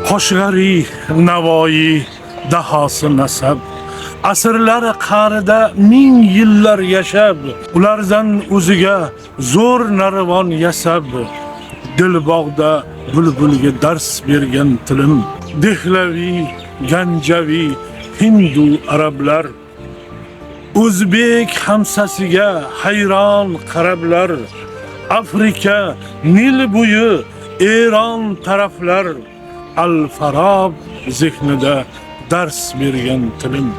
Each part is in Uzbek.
Qo'shg'ari Navoiy dahosi nasab, asrlar qa'rida ming yillar yashab, ulardan o'ziga zo'r narvon yasab, dilbog'da bulbulga dars bergan tilim, Dehlavi, Ganjavi, Hindu arablar, O'zbek hamsasiga hayron qarablar, Afrika, Nil bo'yi, Eron taraflar, Al-Farab zihnida dars bergan tilim,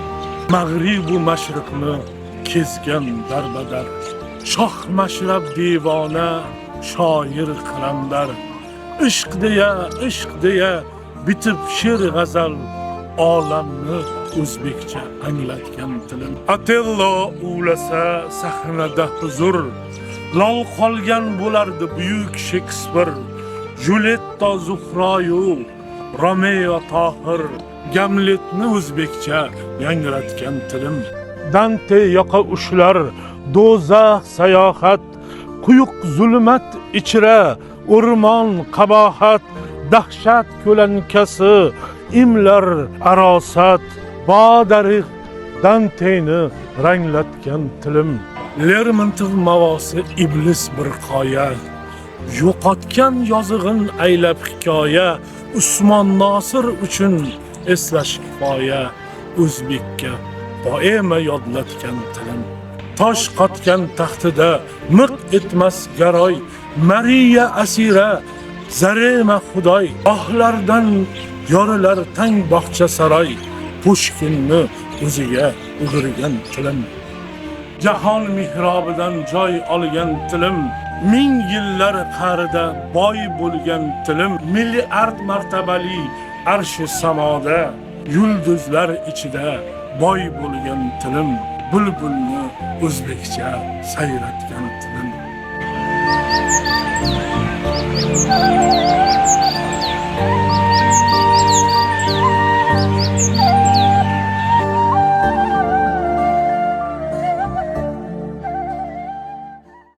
Mag'rib va mashriqni kesgan darbadar, Shoh mashrab devona, shoir qalamdar, ishq deya bitib she'r g'azal, olamni o'zbekcha anglatgan tilim. Otello ulasa sahnada huzur, lol qolgan bo'lardi buyuk Shekspir, Julietta Zuhroyu, Romeo Tohir, Gamletni o'zbekcha yangratgan tilim. Dante yoqa ushlar, do'zax sayohat, quyuq zulmat ichra, o'rmon qabohat, dahshat ko'lankasi, imlar arosat, bodarix Danteni ranglatgan tilim. Lermontov mavosi iblis bir qoya, yo'qotgan yozig'in aylab hikoya, Usmon Nosir uchun eslash kifoya, o'zbekka poema yodlatgan tilim. Tosh qotgan taxtida miq etmas garoy, Mariya asira, Zarema xudoy, ohlardan yorilar tang bog'cha saroy, Pushkinni o'ziga o'girgan tilim. Jahon mihrobidan joy olgan tilim, ming yillar qa'rida boy bo'lgan tilim, milliard martabali arshi samoda, yulduzlar ichida boy bo'lgan tilim, bulbulni o'zbekcha sayratgan tilim.